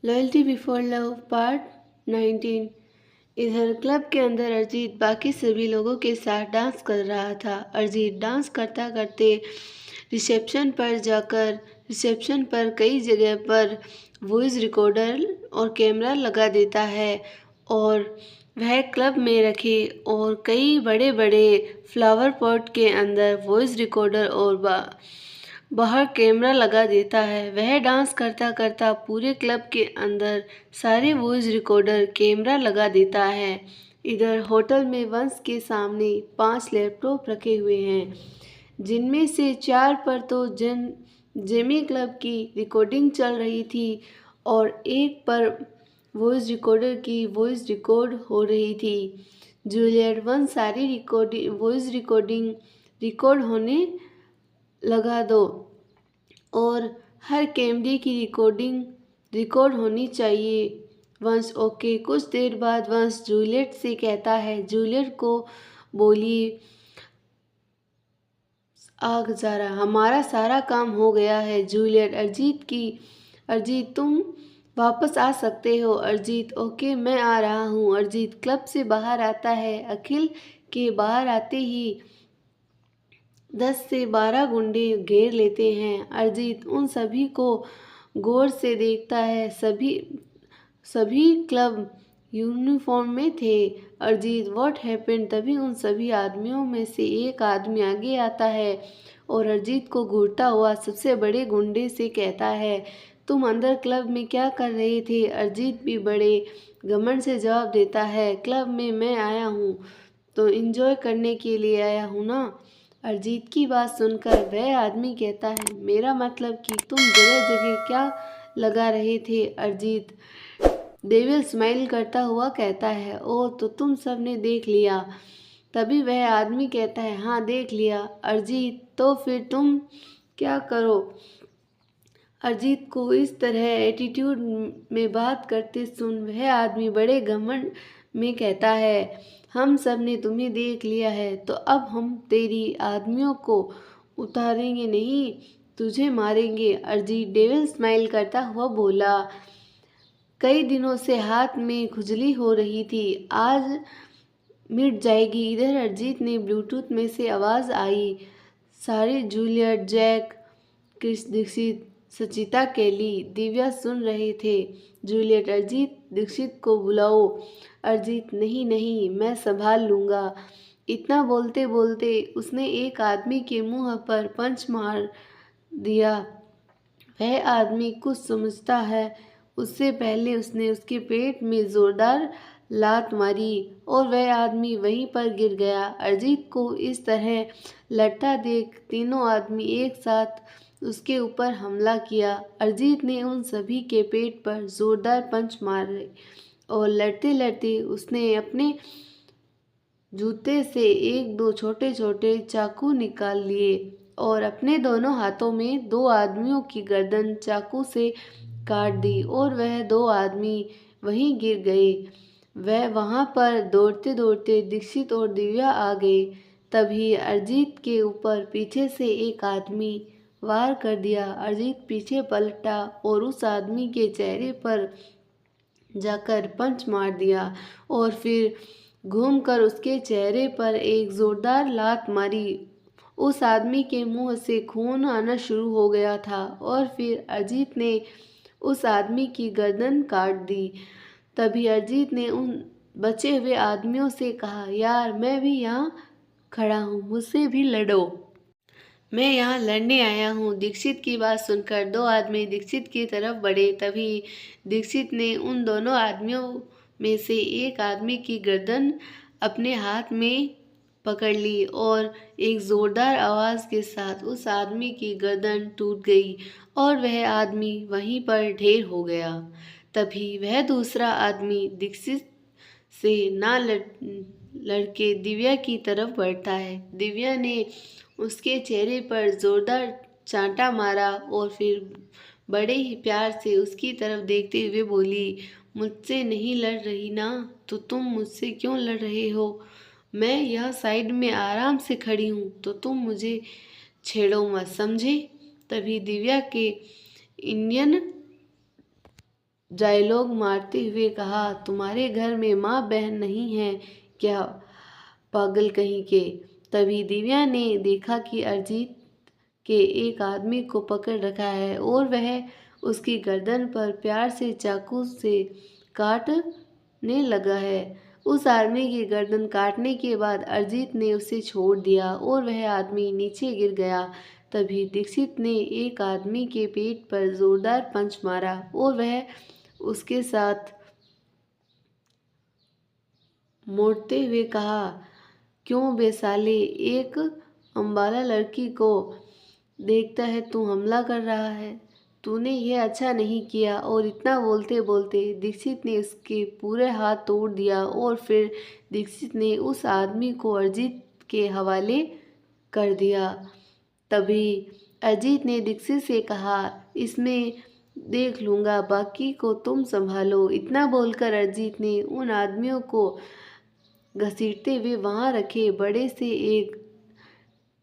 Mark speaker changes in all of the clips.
Speaker 1: Loyalty before love part 19। इधर club के अंदर अरिजीत बाकी सभी लोगों के साथ डांस कर रहा था। अरिजीत डांस करता करते रिसेप्शन पर जाकर रिसेप्शन पर कई जगह पर वॉइस रिकॉर्डर और कैमरा लगा देता है और वह क्लब में रखे और कई बड़े बड़े फ्लावर पॉट के अंदर वॉइस रिकॉर्डर और बाहर कैमरा लगा देता है। वह डांस करता करता पूरे क्लब के अंदर सारे वॉइस रिकॉर्डर कैमरा लगा देता है। इधर होटल में वंश के सामने 5 लैपटॉप रखे हुए हैं, जिनमें से 4 पर तो जेमी क्लब की रिकॉर्डिंग चल रही थी और एक पर वॉइस रिकॉर्डर की वॉइस रिकॉर्ड हो रही थी। जूलियट वंश सारी वॉइस रिकॉर्डिंग रिकॉर्ड होने लगा दो और हर कैमरे की रिकॉर्ड होनी चाहिए। वंश ओके। कुछ देर बाद वंश जूलियट से कहता है, जूलियट को बोली आग ज़ारा, हमारा सारा काम हो गया है। जूलियट अरिजीत तुम वापस आ सकते हो। अरिजीत ओके मैं आ रहा हूँ। अरिजीत क्लब से बाहर आता है। अखिल के बाहर आते ही 10 से 12 गुंडे घेर लेते हैं। अरिजीत उन सभी को गौर से देखता है। सभी क्लब यूनिफॉर्म में थे। Arijit what happened. तभी उन सभी आदमियों में से एक आदमी आगे आता है और अरिजीत को घूरता हुआ सबसे बड़े गुंडे से कहता है, तुम अंदर क्लब में क्या कर रहे थे। अरिजीत भी बड़े घमंड से जवाब देता है, क्लब में मैं आया हूँ तो एंजॉय करने के लिए आया हूँ ना। अरिजीत की बात सुनकर वह आदमी कहता है, मेरा मतलब कि तुम जगह जगह क्या लगा रहे थे। अरिजीत डेविल स्माइल करता हुआ कहता है, ओ तो तुम सब ने देख लिया। तभी वह आदमी कहता है, हाँ देख लिया। अरिजीत तो फिर तुम क्या करो। अरिजीत को इस तरह एटीट्यूड में बात करते सुन वह आदमी बड़े घमंड में कहता है, हम सब ने तुम्हें देख लिया है तो अब हम तेरी आदमियों को उतारेंगे नहीं, तुझे मारेंगे। अरिजीत डेविल स्माइल करता हुआ बोला, कई दिनों से हाथ में खुजली हो रही थी, आज मिट जाएगी। इधर अरिजीत ने ब्लूटूथ में से आवाज़ आई, सारे Juliet, Jack, Chris Dikshit, Sachita Kelly, Divya सुन रहे थे। जूलियट अरिजीत दीक्षित को बुलाओ। अरिजीत नहीं नहीं मैं संभाल लूँगा। इतना बोलते बोलते उसने एक आदमी के मुंह पर पंच मार दिया। वह आदमी कुछ समझता है उससे पहले उसने उसके पेट में जोरदार लात मारी और वह आदमी वहीं पर गिर गया। अरिजीत को इस तरह लड़ता देख तीनों आदमी एक साथ उसके ऊपर हमला किया। अरिजीत ने उन सभी के पेट पर जोरदार पंच मारे और लड़ते लड़ते उसने अपने जूते से एक दो छोटे छोटे चाकू निकाल लिए और अपने दोनों हाथों में 2 आदमियों की गर्दन चाकू से काट दी और वह 2 आदमी वहीं गिर गए। वह वहां पर दौड़ते दौड़ते दीक्षित और दिव्या आ गए। तभी अरिजीत के ऊपर पीछे से एक आदमी वार कर दिया। अरिजीत पीछे पलटा और उस आदमी के चेहरे पर जाकर पंच मार दिया और फिर घूमकर उसके चेहरे पर एक जोरदार लात मारी। उस आदमी के मुंह से खून आना शुरू हो गया था और फिर अरिजीत ने उस आदमी की गर्दन काट दी। तभी अरिजीत ने उन बचे हुए आदमियों से कहा, यार मैं भी यहाँ खड़ा हूँ, मुझसे भी लड़ो, मैं यहाँ लड़ने आया हूँ। दीक्षित की बात सुनकर 2 आदमी दीक्षित की तरफ बढ़े। तभी दीक्षित ने उन दोनों आदमियों में से एक आदमी की गर्दन अपने हाथ में पकड़ ली और एक जोरदार आवाज़ के साथ उस आदमी की गर्दन टूट गई और वह आदमी वहीं पर ढेर हो गया। तभी वह दूसरा आदमी दीक्षित से ना लड़के दिव्या की तरफ बढ़ता है। दिव्या ने उसके चेहरे पर जोरदार चांटा मारा और फिर बड़े ही प्यार से उसकी तरफ देखते हुए बोली, मुझसे नहीं लड़ रही ना, तो तुम मुझसे क्यों लड़ रहे हो। मैं यहाँ साइड में आराम से खड़ी हूँ तो तुम मुझे छेड़ो मत, समझे। तभी दिव्या के इंडियन डायलॉग मारते हुए कहा, तुम्हारे घर में माँ बहन नहीं है क्या, पागल कहीं के। तभी दिव्या ने देखा कि अरिजीत के एक आदमी को पकड़ रखा है और वह उसकी गर्दन पर प्यार से चाकू से काटने लगा है। उस आदमी की गर्दन काटने के बाद अरिजीत ने उसे छोड़ दिया और वह आदमी नीचे गिर गया। तभी दीक्षित ने एक आदमी के पेट पर जोरदार पंच मारा और वह उसके साथ मोड़ते हुए कहा, क्यों बे साले, एक अम्बाला लड़की को देखता है तू हमला कर रहा है, तूने यह अच्छा नहीं किया। और इतना बोलते बोलते दीक्षित ने उसके पूरे हाथ तोड़ दिया और फिर दीक्षित ने उस आदमी को अरिजीत के हवाले कर दिया। तभी अरिजीत ने दीक्षित से कहा, इसमें देख लूँगा, बाकी को तुम संभालो। इतना बोलकर अरिजीत ने उन आदमियों को घसीटते हुए वहाँ रखे बड़े से एक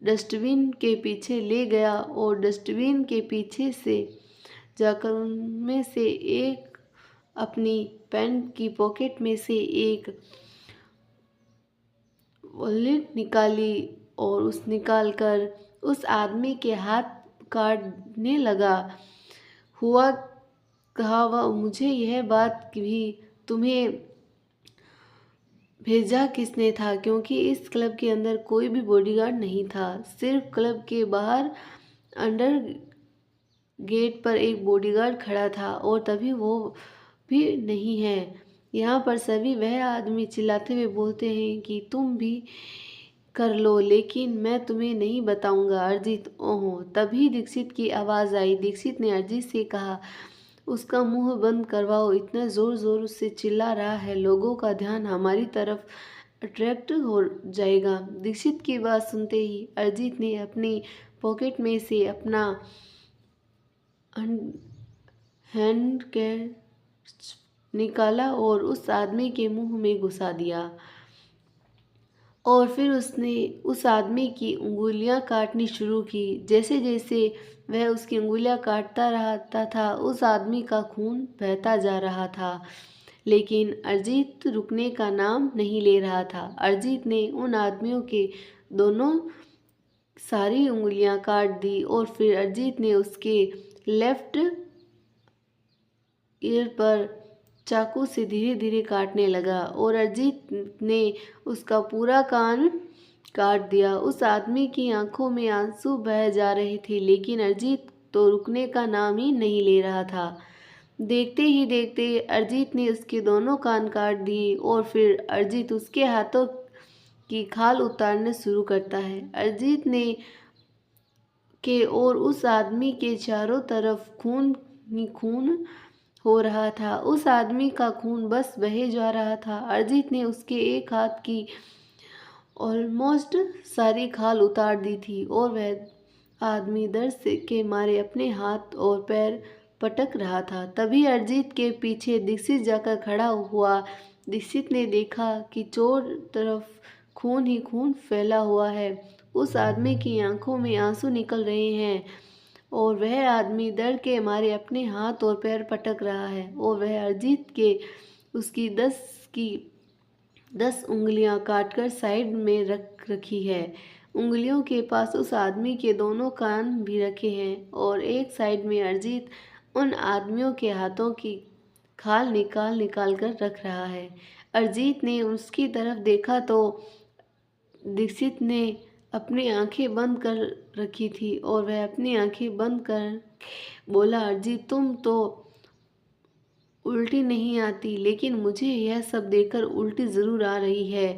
Speaker 1: डस्टबिन के पीछे ले गया और डस्टबिन के पीछे से जाकर उनमें से एक अपनी पैंट की पॉकेट में से एक वॉलेट निकाली और उस निकाल कर उस आदमी के हाथ काटने लगा। हुआ कहा, मुझे यह बात भी तुम्हें भेजा किसने था, क्योंकि इस क्लब के अंदर कोई भी बॉडीगार्ड नहीं था। सिर्फ क्लब के बाहर अंडर गेट पर एक बॉडीगार्ड खड़ा था और तभी वो भी नहीं है। यहाँ पर सभी वह आदमी चिल्लाते हुए बोलते हैं कि तुम भी कर लो, लेकिन मैं तुम्हें नहीं बताऊंगा अरिजीत। ओहो, तभी दीक्षित की आवाज़ आई। दीक्षित ने अरिजीत से कहा, उसका मुंह बंद करवाओ, इतना ज़ोर ज़ोर से चिल्ला रहा है, लोगों का ध्यान हमारी तरफ अट्रैक्ट हो जाएगा। दीक्षित की बात सुनते ही अरिजीत ने अपनी पॉकेट में से अपना हैंड कैच निकाला और उस आदमी के मुंह में घुसा दिया और फिर उसने उस आदमी की उंगलियां काटनी शुरू की। जैसे जैसे वह उसकी उंगलियां काटता रहता था, उस आदमी का खून बहता जा रहा था, लेकिन अरिजीत रुकने का नाम नहीं ले रहा था। अरिजीत ने उन आदमियों के दोनों सारी उंगलियां काट दी और फिर अरिजीत ने उसके लेफ्ट ईयर पर चाकू से धीरे धीरे काटने लगा और अरिजीत ने उसका पूरा कान काट दिया। उस आदमी की आंखों में आंसू बह जा रहे थे, लेकिन अरिजीत तो रुकने का नाम ही नहीं ले रहा था। देखते ही देखते अरिजीत ने उसके दोनों कान काट दिए और फिर अरिजीत उसके हाथों की खाल उतारने शुरू करता है। अरिजीत ने के और उस आदमी के चारों तरफ खून ही खून हो रहा था। उस आदमी का खून बस बहे जा रहा था। अरिजीत ने उसके एक हाथ की ऑलमोस्ट सारी खाल उतार दी थी और वह आदमी दर्द से के मारे अपने हाथ और पैर पटक रहा था। तभी अरिजीत के पीछे दीक्षित जाकर खड़ा हुआ। दीक्षित ने देखा कि चारों तरफ खून ही खून फैला हुआ है। उस आदमी की आंखों में आंसू निकल रहे हैं और वह आदमी डर के मारे अपने हाथ और पैर पटक रहा है और वह अरिजीत के उसकी 10 उंगलियां काटकर साइड में रख रखी है। उंगलियों के पास उस आदमी के दोनों कान भी रखे हैं और एक साइड में अरिजीत उन आदमियों के हाथों की खाल निकाल निकाल कर रख रहा है। अरिजीत ने उसकी तरफ देखा तो दीक्षित ने अपनी आंखें बंद कर रखी थी और वह अपनी आंखें बंद कर बोला, अरिजीत तुम तो उल्टी नहीं आती, लेकिन मुझे यह सब देखकर उल्टी ज़रूर आ रही है।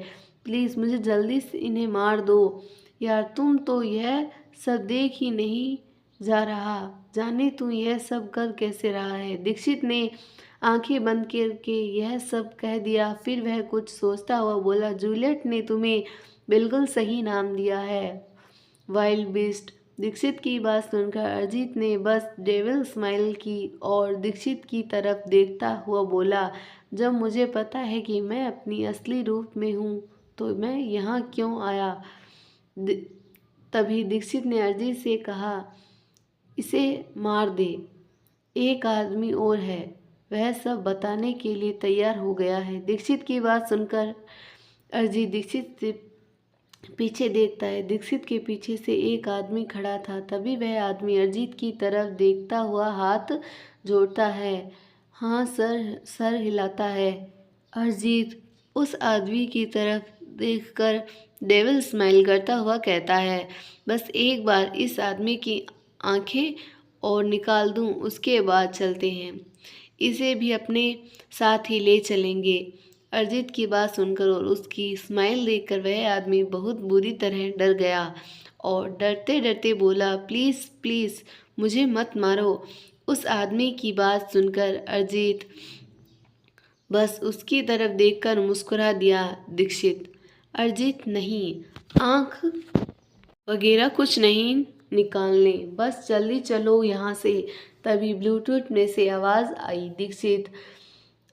Speaker 1: प्लीज़ मुझे जल्दी से इन्हें मार दो यार, तुम तो यह सब देख ही नहीं जा रहा, जाने तू यह सब कर कैसे रहा है। दीक्षित ने आंखें बंद करके यह सब कह दिया। फिर वह कुछ सोचता हुआ बोला, जूलियट ने तुम्हें बिल्कुल सही नाम दिया है, वाइल्ड बीस्ट। दीक्षित की बात सुनकर अरिजीत ने बस डेविल स्माइल की और दीक्षित की तरफ देखता हुआ बोला, जब मुझे पता है कि मैं अपनी असली रूप में हूँ तो मैं यहाँ क्यों आया। तभी दीक्षित ने अरिजीत से कहा, इसे मार दे, एक आदमी और है। वह सब बताने के लिए तैयार हो गया है। दीक्षित की बात सुनकर अरिजीत दीक्षित से पीछे देखता है। दीक्षित के पीछे से एक आदमी खड़ा था। तभी वह आदमी अरिजीत की तरफ देखता हुआ हाथ जोड़ता है। हाँ सर, सर हिलाता है। अरिजीत उस आदमी की तरफ देखकर डेविल स्माइल करता हुआ कहता है, बस एक बार इस आदमी की आंखें और निकाल दूं, उसके बाद चलते हैं। इसे भी अपने साथ ही ले चलेंगे। अरिजीत की बात सुनकर और उसकी स्माइल देखकर वह आदमी बहुत बुरी तरह डर गया और डरते डरते बोला, प्लीज़ प्लीज़ मुझे मत मारो। उस आदमी की बात सुनकर अरिजीत बस उसकी तरफ देखकर मुस्कुरा दिया। दीक्षित, अरिजीत नहीं, आँख वगैरह कुछ नहीं निकालने, बस जल्दी चलो यहाँ से। तभी ब्लूटूथ में से आवाज़ आई, दीक्षित,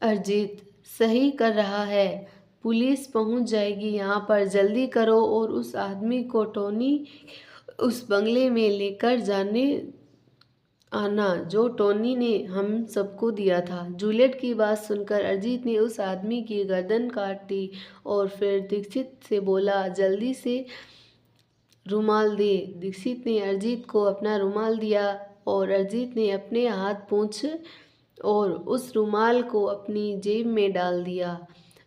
Speaker 1: अरिजीत सही कर रहा है, पुलिस पहुँच जाएगी यहाँ पर, जल्दी करो और उस आदमी को टोनी उस बंगले में लेकर जाने आना जो टोनी ने हम सबको दिया था। जूलियट की बात सुनकर अरिजीत ने उस आदमी की गर्दन काट दी और फिर दीक्षित से बोला, जल्दी से रुमाल दे। दीक्षित ने अरिजीत को अपना रुमाल दिया और अरिजीत ने अपने हाथ पोंछ और उस रुमाल को अपनी जेब में डाल दिया।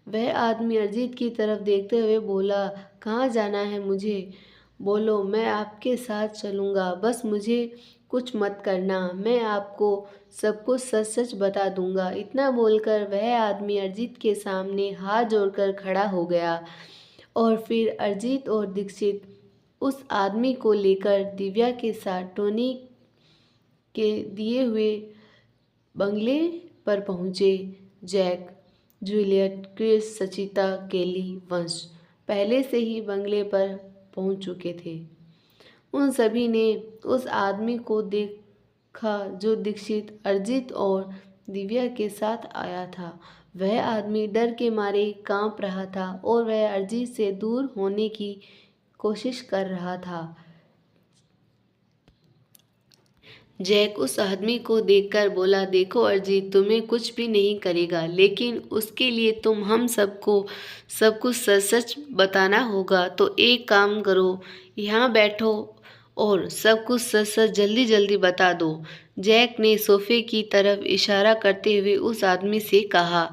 Speaker 1: वह आदमी अरिजीत की तरफ देखते हुए बोला, कहाँ जाना है मुझे? बोलो, मैं आपके साथ चलूँगा, बस मुझे कुछ मत करना, मैं आपको सब कुछ सच सच बता दूंगा। इतना बोलकर वह आदमी अरिजीत के सामने हाथ जोड़कर खड़ा हो गया और फिर अरिजीत और दीक्षित उस आदमी को लेकर दिव्या के साथ टोनी के दिए हुए बंगले पर पहुँचे। जैक, जूलियट, क्रिस, सचिता, केली, वंश पहले से ही बंगले पर पहुँच चुके थे। उन सभी ने उस आदमी को देखा जो दीक्षित, अरिजीत और दिव्या के साथ आया था। वह आदमी डर के मारे कांप रहा था और वह अरिजीत से दूर होने की कोशिश कर रहा था। जैक उस आदमी को देखकर बोला, देखो अरिजीत, तुम्हें कुछ भी नहीं करेगा, लेकिन उसके लिए तुम हम सबको सब कुछ सच सच बताना होगा। तो एक काम करो, यहाँ बैठो और सब कुछ सच सच जल्दी जल्दी बता दो। जैक ने सोफे की तरफ इशारा करते हुए उस आदमी से कहा।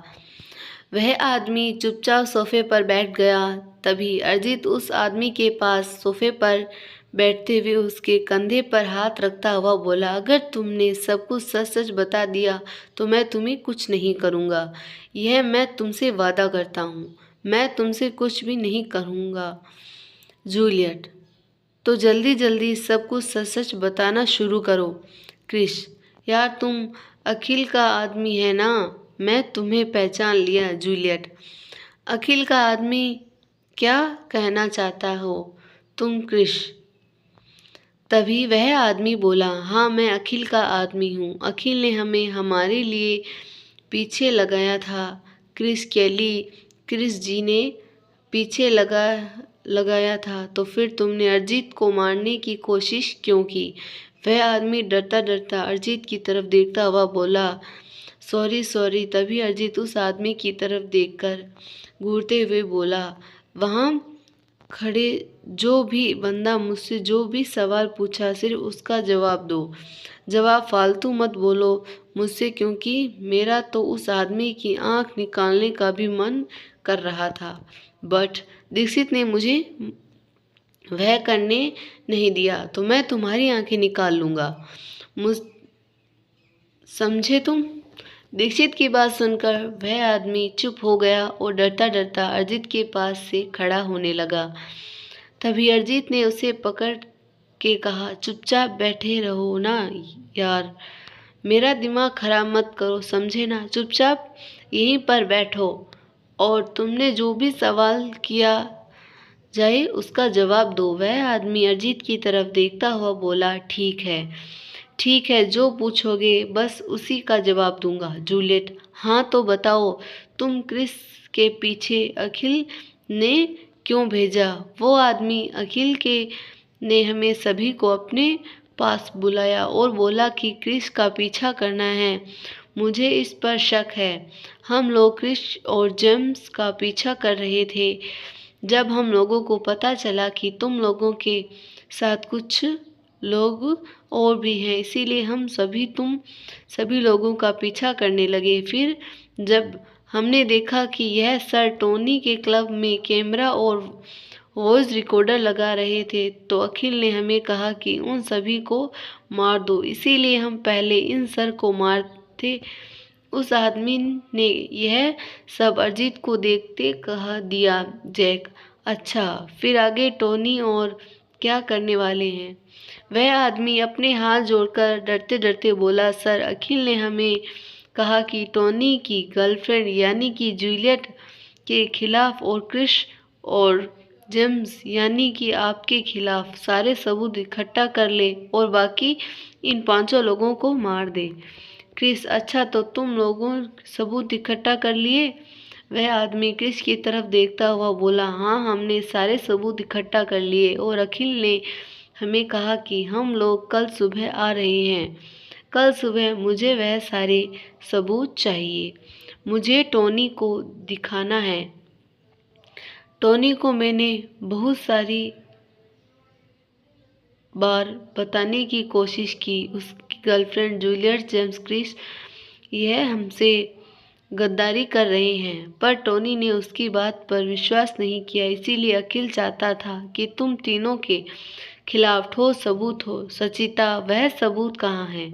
Speaker 1: वह आदमी चुपचाप सोफे पर बैठ गया। तभी अरिजीत उस आदमी के पास सोफे पर बैठते हुए उसके कंधे पर हाथ रखता हुआ बोला, अगर तुमने सब कुछ सच सच बता दिया तो मैं तुम्हें कुछ नहीं करूँगा। यह मैं तुमसे वादा करता हूँ, मैं तुमसे कुछ भी नहीं करूँगा। जूलियट, तो जल्दी जल्दी सब कुछ सच सच बताना शुरू करो। क्रिश, यार तुम अखिल का आदमी है ना, मैं तुम्हें पहचान लिया। जूलियट, अखिल का आदमी? क्या कहना चाहता हो तुम क्रिश? तभी वह आदमी बोला, हाँ मैं अखिल का आदमी हूँ। अखिल ने हमें हमारे लिए पीछे लगाया था। क्रिस, केली, क्रिस जी ने पीछे लगाया था, तो फिर तुमने अरिजीत को मारने की कोशिश क्यों की? वह आदमी डरता डरता अरिजीत की तरफ देखता हुआ बोला, सॉरी सॉरी। तभी अरिजीत उस आदमी की तरफ देखकर घूरते हुए बोला, वहाँ खड़े जो भी बंदा मुझसे जो भी सवाल पूछा सिर्फ उसका जवाब दो। जवाब फालतू मत बोलो मुझसे, क्योंकि मेरा तो उस आदमी की आंख निकालने का भी मन कर रहा था, बट दीक्षित ने मुझे वह करने नहीं दिया, तो मैं तुम्हारी आंखें निकाल लूँगा, मुझ समझे तुम? दीक्षित की बात सुनकर वह आदमी चुप हो गया और डरता डरता अरिजीत के पास से खड़ा होने लगा। तभी अरिजीत ने उसे पकड़ के कहा, चुपचाप बैठे रहो ना यार, मेरा दिमाग खराब मत करो, समझे ना? चुपचाप यहीं पर बैठो और तुमने जो भी सवाल किया जाए उसका जवाब दो। वह आदमी अरिजीत की तरफ देखता हुआ बोला, ठीक है, जो पूछोगे बस उसी का जवाब दूंगा। जूलियट, हाँ तो बताओ, तुम क्रिस के पीछे अखिल ने क्यों भेजा? वो आदमी अखिल के ने हमें सभी को अपने पास बुलाया और बोला कि क्रिस का पीछा करना है। मुझे इस पर शक है। हम लोग क्रिश और जेम्स का पीछा कर रहे थे। जब हम लोगों को पता चला कि तुम लोगों के साथ कुछ लोग और भी हैं, इसीलिए हम तुम सभी लोगों का पीछा करने लगे। फिर जब हमने देखा कि यह सर टोनी के क्लब में कैमरा और वॉइस रिकॉर्डर लगा रहे थे, तो अखिल ने हमें कहा कि उन सभी को मार दो। इसीलिए हम पहले इन सर को मारते। उस आदमी ने यह सब अरिजीत को देखते कह दिया। जैक: अच्छा, फिर आगे टोनी और क्या करने वाले हैं? वह आदमी अपने हाथ जोड़कर डरते डरते बोला, सर, अखिल ने हमें कहा कि टोनी की गर्लफ्रेंड यानी कि जूलियट के खिलाफ और क्रिश और जेम्स यानी कि आपके खिलाफ सारे सबूत इकट्ठा कर ले और बाकी इन 5 लोगों को मार दे। क्रिस: अच्छा, तो तुम लोगों सबूत इकट्ठा कर लिए? वह आदमी क्रिस की तरफ देखता हुआ बोला, हाँ, हमने सारे सबूत इकट्ठा कर लिए और अखिल ने हमें कहा कि हम लोग कल सुबह आ रहे हैं। कल सुबह मुझे वह सारे सबूत चाहिए। मुझे टोनी को दिखाना है। टोनी को मैंने बहुत सारी बार बताने की कोशिश की, उसकी गर्लफ्रेंड जूलियट, जेम्स, क्रिस यह हमसे गद्दारी कर रहे हैं, पर टोनी ने उसकी बात पर विश्वास नहीं किया। इसीलिए अखिल चाहता था कि तुम तीनों के खिलाफ ठोस सबूत हो। सचिता: वह सबूत कहाँ है?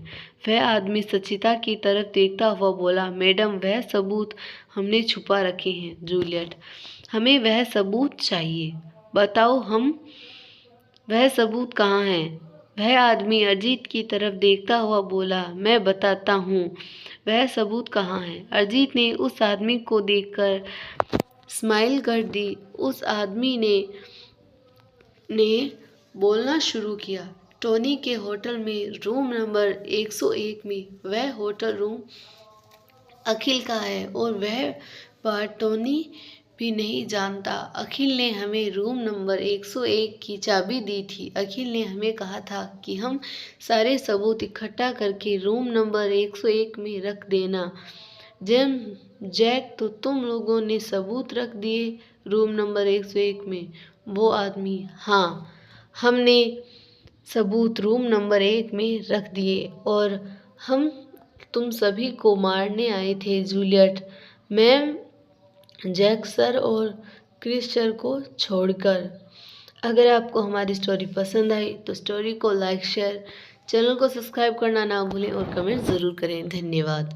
Speaker 1: वह आदमी सचिता की तरफ देखता हुआ बोला, मैडम, वह सबूत हमने छुपा रखे हैं। जूलियट: हमें वह सबूत चाहिए। बताओ वह सबूत कहाँ है? वह आदमी अरिजीत की तरफ देखता हुआ बोला, मैं बताता हूँ वह सबूत कहाँ है। अरिजीत ने उस आदमी को देखकर स्माइल कर दी। उस आदमी ने बोलना शुरू किया, टोनी के होटल में रूम नंबर 101 में। वह होटल रूम अखिल का है और वह बात टोनी भी नहीं जानता। अखिल ने हमें रूम नंबर 101 की चाबी दी थी। अखिल ने हमें कहा था कि हम सारे सबूत इकट्ठा करके रूम नंबर 101 में रख देना। जैक, तो तुम लोगों ने सबूत रख दिए रूम नंबर 101 में? वो आदमी: हाँ, हमने सबूत रूम नंबर 1 में रख दिए और हम तुम सभी को मारने आए थे। जूलियट: मैम, जैक सर और क्रिस सर को छोड़कर। अगर आपको हमारी स्टोरी पसंद आई तो स्टोरी को लाइक, शेयर, चैनल को सब्सक्राइब करना ना भूलें और कमेंट ज़रूर करें। धन्यवाद।